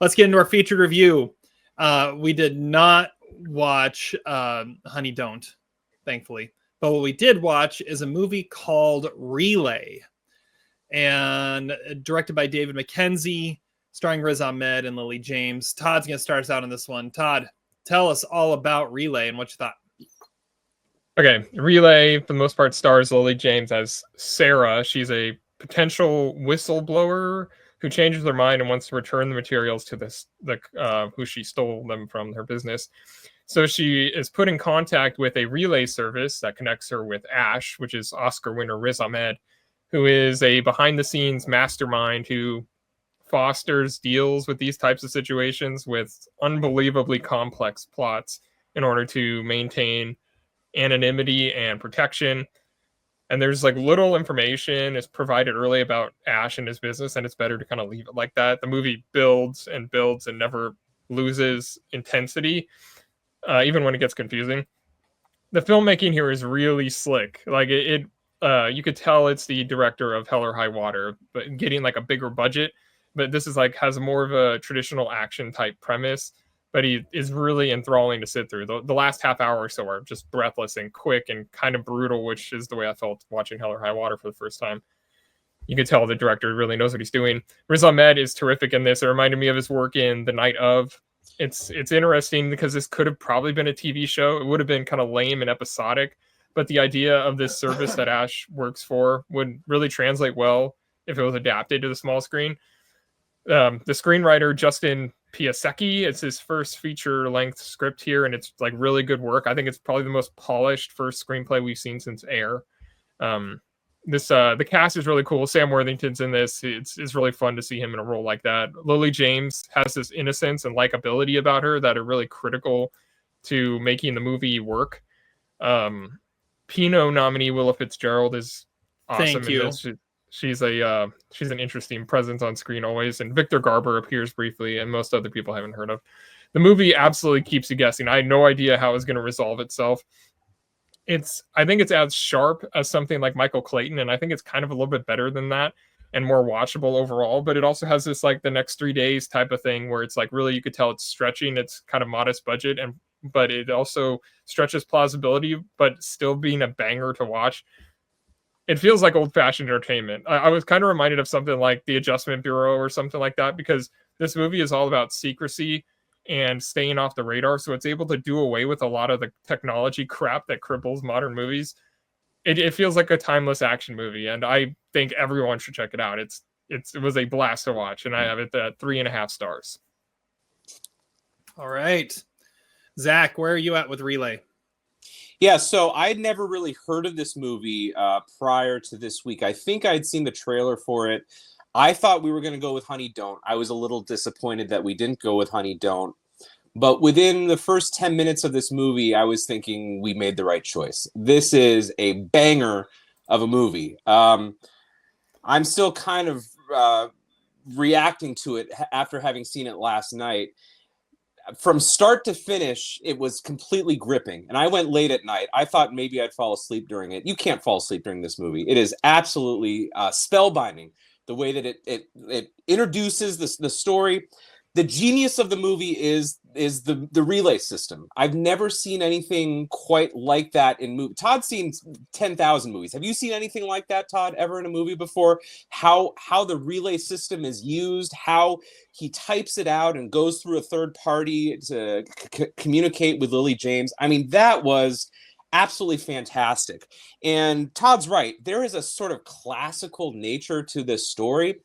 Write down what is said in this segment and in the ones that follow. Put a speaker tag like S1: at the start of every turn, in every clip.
S1: let's get into our featured review. We did not watch Honey Don't, thankfully. But what we did watch is a movie called Relay, and directed by David Mackenzie, starring Riz Ahmed and Lily James. Todd's going to start us out on this one. Todd, tell us all about Relay and what you thought.
S2: Okay, Relay, for the most part, stars Lily James as Sarah. She's a potential whistleblower who changes her mind and wants to return the materials to who she stole them from, her business. So she is put in contact with a relay service that connects her with Ash, which is Oscar winner Riz Ahmed, who is a behind-the-scenes mastermind who deals with these types of situations with unbelievably complex plots in order to maintain anonymity and protection. And there's like little information is provided early about Ash and his business, and it's better to kind of leave it like that. The movie builds and builds and never loses intensity, even when it gets confusing. The filmmaking here is really slick. Like you could tell it's the director of Hell or High Water, but getting like a bigger budget. But this is like has more of a traditional action type premise, but he is really enthralling to sit through. The last half hour or so are just breathless and quick and kind of brutal, which is the way I felt watching Hell or High Water for the first time. You can tell the director really knows what he's doing. Riz Ahmed is terrific in this. It reminded me of his work in The Night Of. It's interesting because this could have probably been a TV show. It would have been kind of lame and episodic, but the idea of this service that Ash works for would really translate well if it was adapted to the small screen. The screenwriter, Justin Piasecki, it's his first feature-length script here, and it's like really good work. I think it's probably the most polished first screenplay we've seen since Air. The cast is really cool. Sam Worthington's in this. It's really fun to see him in a role like that. Lily James has this innocence and likability about her that are really critical to making the movie work. Pinot nominee Willa Fitzgerald is awesome in this. She's an interesting presence on screen always, and Victor Garber appears briefly, and most other people I haven't heard of. The movie absolutely keeps you guessing. I had no idea how it was going to resolve itself. I think it's as sharp as something like Michael Clayton, and I think it's kind of a little bit better than that and more watchable overall. But it also has this like the next 3 days type of thing where it's like really you could tell it's stretching. It's kind of modest budget, but it also stretches plausibility, but still being a banger to watch. It feels like old-fashioned entertainment. I was kind of reminded of something like The Adjustment Bureau or something like that, because this movie is all about secrecy and staying off the radar. So it's able to do away with a lot of the technology crap that cripples modern movies. It feels like a timeless action movie, and I think everyone should check it out. It was a blast to watch, and I have it at 3.5 stars.
S1: All right. Zach, where are you at with Relay?
S3: Yeah, so I'd never really heard of this movie prior to this week. I think I'd seen the trailer for it. I thought we were going to go with Honey Don't. I was a little disappointed that we didn't go with Honey Don't. But within the first 10 minutes of this movie, I was thinking we made the right choice. This is a banger of a movie. I'm still kind of reacting to it after having seen it last night. From start to finish, it was completely gripping. And I went late at night. I thought maybe I'd fall asleep during it. You can't fall asleep during this movie. It is absolutely spellbinding, the way that it introduces the story. The genius of the movie is the relay system. I've never seen anything quite like that in movie. Todd's seen 10,000 movies. Have you seen anything like that, Todd, ever in a movie before? How the relay system is used, how he types it out and goes through a third party to communicate with Lily James. I mean, that was absolutely fantastic. And Todd's right. There is a sort of classical nature to this story.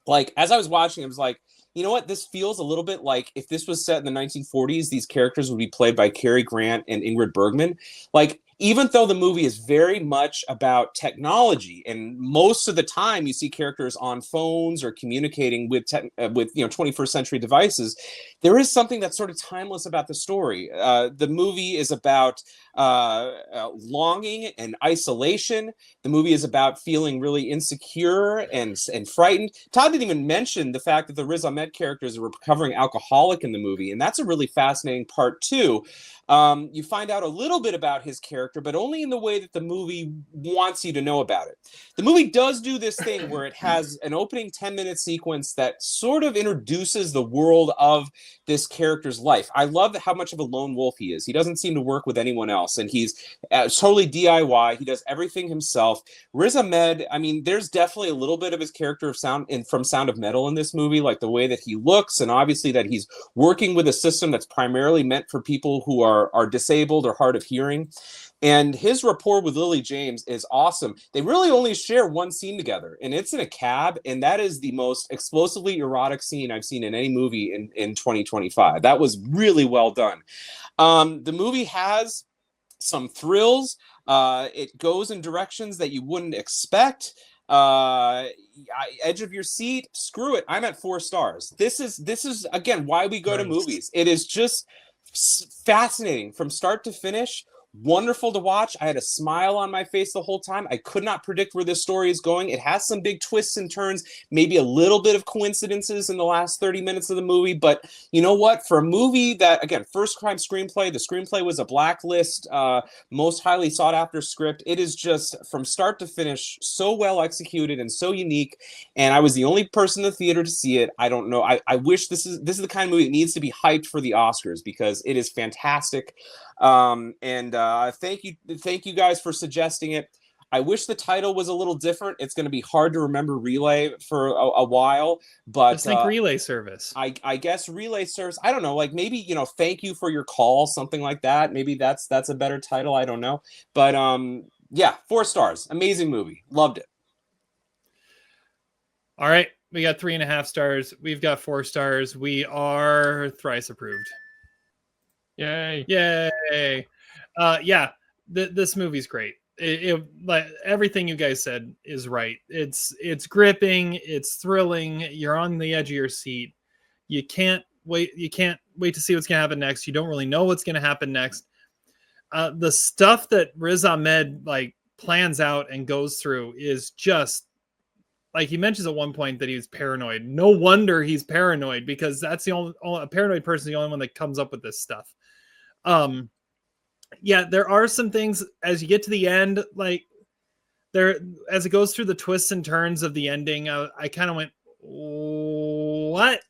S3: Like, as I was watching, I was like, you know what? This feels a little bit like if this was set in the 1940s, these characters would be played by Cary Grant and Ingrid Bergman. Like, even though the movie is very much about technology, and most of the time you see characters on phones or communicating with 21st century devices, there is something that's sort of timeless about the story. The movie is about longing and isolation. The movie is about feeling really insecure and frightened. Todd didn't even mention the fact that the Riz Ahmed character is a recovering alcoholic in the movie, and that's a really fascinating part too. You find out a little bit about his character character, but only in the way that the movie wants you to know about it. The movie does do this thing where it has an opening 10-minute sequence that sort of introduces the world of this character's life. I love how much of a lone wolf he is. He doesn't seem to work with anyone else, and he's totally DIY. He does everything himself. Riz Ahmed, I mean, there's definitely a little bit of his character of from Sound of Metal in this movie, like the way that he looks, and obviously that he's working with a system that's primarily meant for people who are disabled or hard of hearing. And his rapport with Lily James is awesome. They really only share one scene together, and it's in a cab, and that is the most explosively erotic scene I've seen in any movie in 2025. That was really well done. The movie has some thrills. It goes in directions that you wouldn't expect. Edge of your seat, screw it. I'm at 4 stars. This is again why we go to movies. It is just fascinating from start to finish. Wonderful to watch. I had a smile on my face the whole time. I could not predict where this story is going. It has some big twists and turns, maybe a little bit of coincidences in the last 30 minutes of the movie. But you know what? For a movie that, again, first crime screenplay, the screenplay was a blacklist, most highly sought after script. It is just from start to finish so well executed and so unique. And I was the only person in the theater to see it. I don't know. I wish this is the kind of movie that needs to be hyped for the Oscars because it is fantastic. Thank you guys for suggesting it. I wish the title was a little different. It's going to be hard to remember Relay for a while, but
S1: just think Relay Service.
S3: I guess Relay Service. I don't know, like maybe, thank you for your call, something like that. Maybe that's a better title. I don't know, but yeah, 4 stars. Amazing movie. Loved it.
S1: All right, we got 3.5 stars. We've got 4 stars. We are thrice approved.
S2: Yay!
S1: Yeah, this movie's great. Like everything you guys said is right. It's gripping. It's thrilling. You're on the edge of your seat. You can't wait. You can't wait to see what's gonna happen next. You don't really know what's gonna happen next. The stuff that Riz Ahmed plans out and goes through is just like he mentions at one point that he was paranoid. No wonder he's paranoid because that's the only a paranoid person is the only one that comes up with this stuff. Yeah, there are some things as you get to the end, as it goes through the twists and turns of the ending, I kind of went, what?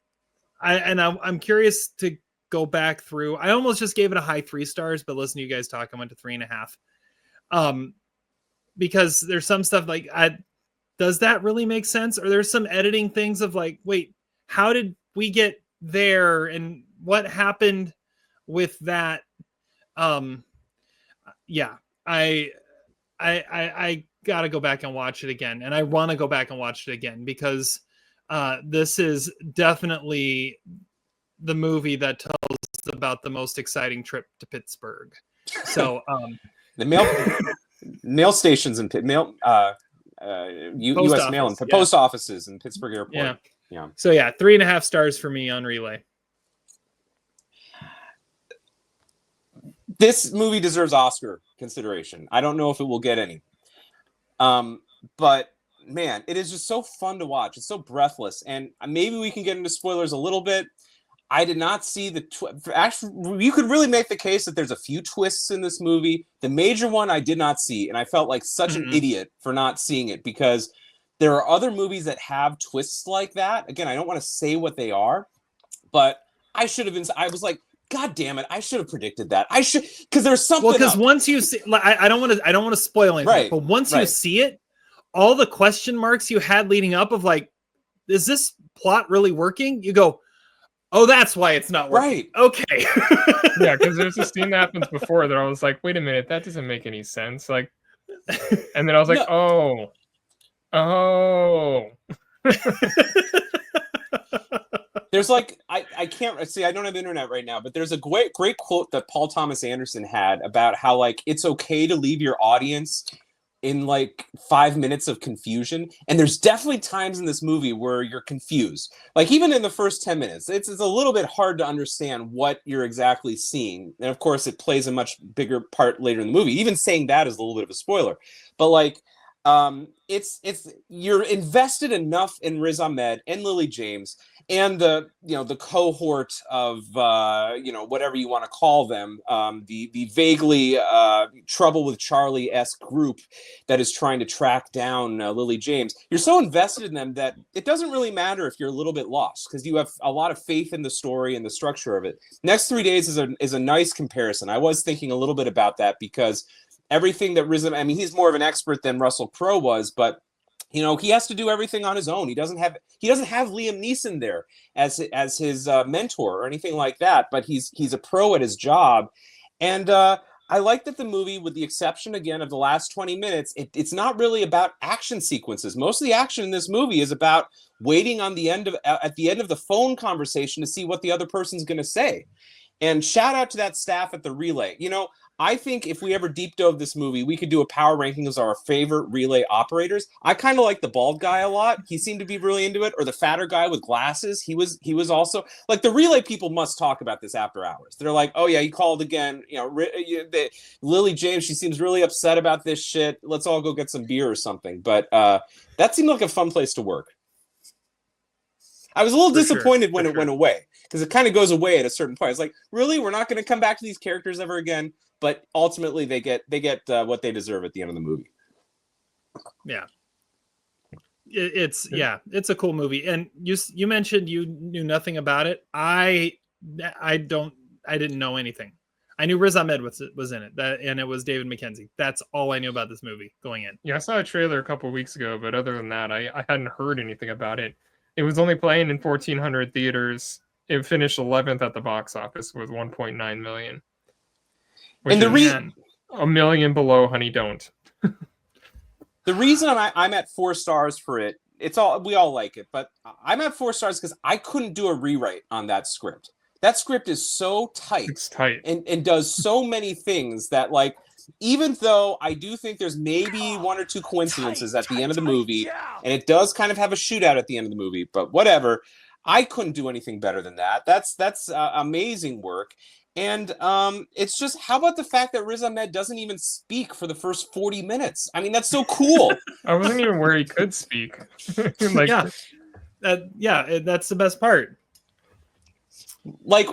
S1: I'm curious to go back through. I almost just gave it a high 3 stars, but listen to you guys talk, I went to 3.5. Because there's some stuff does that really make sense? Or there's some editing things of wait, how did we get there? And what happened with that? Yeah, I gotta go back and watch it again. And I want to go back and watch it again because this is definitely the movie that tells about the most exciting trip to Pittsburgh. So
S3: the mail stations and mail U.S. mail and post offices in Pittsburgh Airport. Yeah.
S1: So yeah, 3.5 stars for me on Relay.
S3: This movie deserves Oscar consideration. I don't know if it will get any. But man, it is just so fun to watch. It's so breathless. And maybe we can get into spoilers a little bit. I did not see actually, you could really make the case that there's a few twists in this movie. The major one I did not see, and I felt like such an idiot for not seeing it because there are other movies that have twists like that. Again, I don't want to say what they are, but I was like, God damn it! I should have predicted that. I should, because there's something.
S1: Well, because once you see, I don't want to spoil anything. Right, but once you see it, all the question marks you had leading up of is this plot really working? You go, oh, that's why it's not working. Right. Okay.
S2: Yeah, because there's a scene that happens before that I was like, wait a minute, that doesn't make any sense. And then I was like, oh.
S3: There's I can't see, I don't have internet right now, but there's a great quote that Paul Thomas Anderson had about how it's okay to leave your audience in 5 minutes of confusion. And there's definitely times in this movie where you're confused. Even in the first 10 minutes, it's a little bit hard to understand what you're exactly seeing. And of course it plays a much bigger part later in the movie. Even saying that is a little bit of a spoiler, but it's you're invested enough in Riz Ahmed and Lily James and the cohort of whatever you want to call them, the vaguely Trouble with Charlie-esque group that is trying to track down Lily James. You're so invested in them that it doesn't really matter if you're a little bit lost, because you have a lot of faith in the story and the structure of it. Next 3 Days is a nice comparison. I was thinking a little bit about that, because everything that he's more of an expert than Russell Crowe was, but he has to do everything on his own. He doesn't have Liam Neeson there as his mentor or anything like that, but he's a pro at his job. And I like that the movie, with the exception again of the last 20 minutes, it's not really about action sequences. Most of the action in this movie is about waiting at the end of the phone conversation to see what the other person's going to say. And shout out to that staff at the Relay. I think if we ever deep dove this movie, we could do a power ranking of our favorite Relay operators. I kind of like the bald guy a lot. He seemed to be really into it. Or the fatter guy with glasses. He was also like, the Relay people must talk about this after hours. They're like, oh yeah, he called again. Lily James, she seems really upset about this shit. Let's all go get some beer or something. But that seemed like a fun place to work. I was a little disappointed when it went away, because it kind of goes away at a certain point. It's like, really, we're not going to come back to these characters ever again. But ultimately, they get what they deserve at the end of the movie.
S1: Yeah, it's a cool movie. And you mentioned you knew nothing about it. I didn't know anything. I knew Riz Ahmed was in it, and it was David Mackenzie. That's all I knew about this movie going in.
S2: Yeah, I saw a trailer a couple of weeks ago, but other than that, I hadn't heard anything about it. It was only playing in 1,400 theaters. It finished 11th at the box office with 1.9 million. And the reason $1 million below Honey Don't.
S3: The reason I'm at 4 stars for it, we all like it, but I'm at 4 stars because I couldn't do a rewrite on that script. That script is so tight.
S2: It's tight.
S3: And does so many things that, like, even though I do think there's maybe one or two coincidences at the end of the movie, and it does kind of have a shootout at the end of the movie, but whatever, I couldn't do anything better than that. That's amazing work. And it's just, how about the fact that Riz Ahmed doesn't even speak for the first 40 minutes? I mean, that's so cool.
S2: I wasn't even where he could speak.
S1: That's the best part.
S3: Like,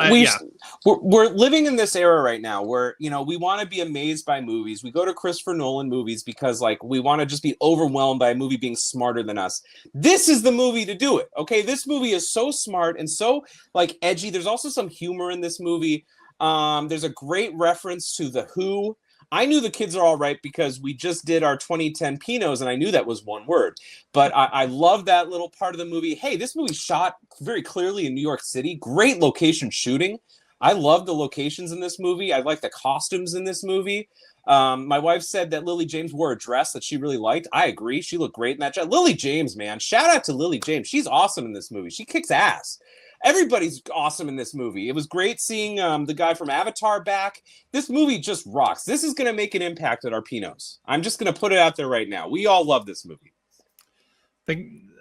S3: we're living in this era right now where, we want to be amazed by movies. We go to Christopher Nolan movies because, like, we want to just be overwhelmed by a movie being smarter than us. This is the movie to do it. Okay, this movie is so smart and so, like, edgy. There's also some humor in this movie. There's a great reference to The Who. I knew The Kids Are All Right because we just did our 2010 Pinots, and I knew that was one word. But I love that little part of the movie. Hey, this movie shot very clearly in New York City. Great location shooting. I love the locations in this movie. I like the costumes in this movie. My wife said that Lily James wore a dress that she really liked. I agree. She looked great in that dress. Lily James, man. Shout out to Lily James. She's awesome in this movie. She kicks ass. Everybody's awesome in this movie. It was great seeing the guy from Avatar back. This movie just rocks. This is going to make an impact at our Pinots. I'm just going to put it out there right now. We all love this movie.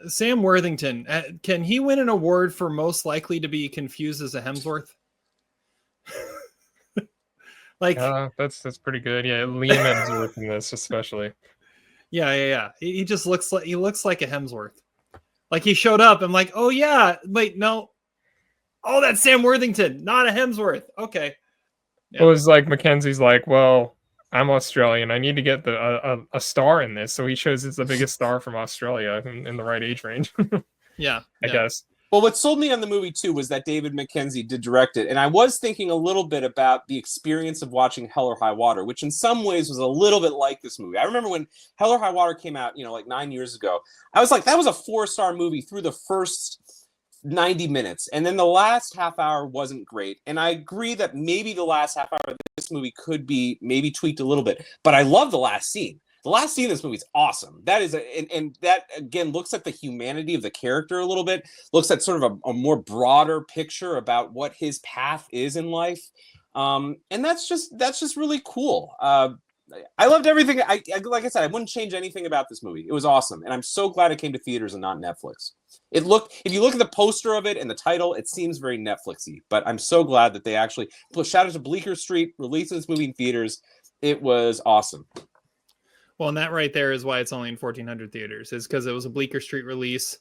S1: Sam Worthington, can he win an award for most likely to be confused as a Hemsworth? Like,
S2: that's pretty good. Yeah, Liam Hemsworth in this especially.
S1: Yeah. He just looks like a Hemsworth. Like, he showed up. I'm like, oh yeah, wait, no. Oh, that's Sam Worthington, not a Hemsworth. Okay. Yeah.
S2: It was like Mackenzie's like, well, I'm Australian. I need to get a star in this. So he shows it's the biggest star from Australia in the right age range.
S1: I
S2: guess.
S3: Well, what sold me on the movie, too, was that David Mackenzie did direct it. And I was thinking a little bit about the experience of watching Hell or High Water, which in some ways was a little bit like this movie. I remember when Hell or High Water came out, like 9 years ago, I was like, that was a 4-star movie through the first 90 minutes. And then the last half hour wasn't great. And I agree that maybe the last half hour of this movie could be maybe tweaked a little bit. But I love the last scene. The last scene of this movie is awesome. That is, and that again looks at the humanity of the character a little bit. Looks at sort of a more broader picture about what his path is in life, and that's just really cool. I loved everything. I like I said, I wouldn't change anything about this movie. It was awesome, and I'm so glad it came to theaters and not Netflix. If you look at the poster of it and the title, it seems very Netflixy. But I'm so glad that they actually shout out to Bleeker Street releasing this movie in theaters. It was awesome.
S1: Well, and that right there is why it's only in 1,400 theaters, is because it was a Bleeker Street release.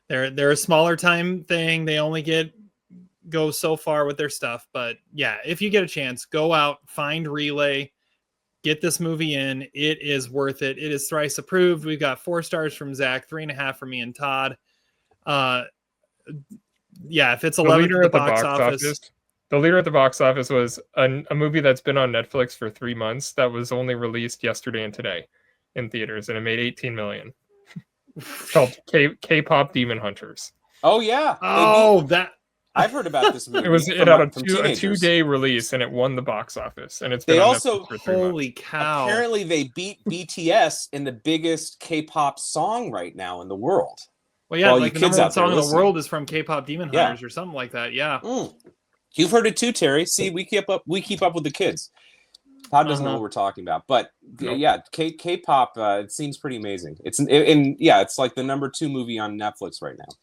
S1: They're a smaller time thing. They only go so far with their stuff. But yeah, if you get a chance, go out, find Relay, get this movie in. It is worth it. It is thrice approved. We've got 4 stars from Zach, 3.5 from me and Todd. Yeah, if it's 11 at the box office.
S2: The leader at the box office was a movie that's been on Netflix for 3 months that was only released yesterday and today in theaters, and it made 18 million. Called K-pop Demon Hunters.
S3: Oh yeah. I've heard about this movie.
S2: It had a 2-day release, and it won the box office, and it's been on Netflix for 3 months.
S1: Holy cow!
S3: Apparently, they beat BTS in the biggest K-pop song right now in the world.
S1: Well, yeah, like the number one song in the world is from K-pop Demon Hunters or something like that. Yeah.
S3: You've heard it too, Terry. See, we keep up with the kids. Todd doesn't know what we're talking about, but yeah, K-pop. It seems pretty amazing. It's like the number 2 movie on Netflix right now.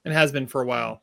S1: It has been for a while.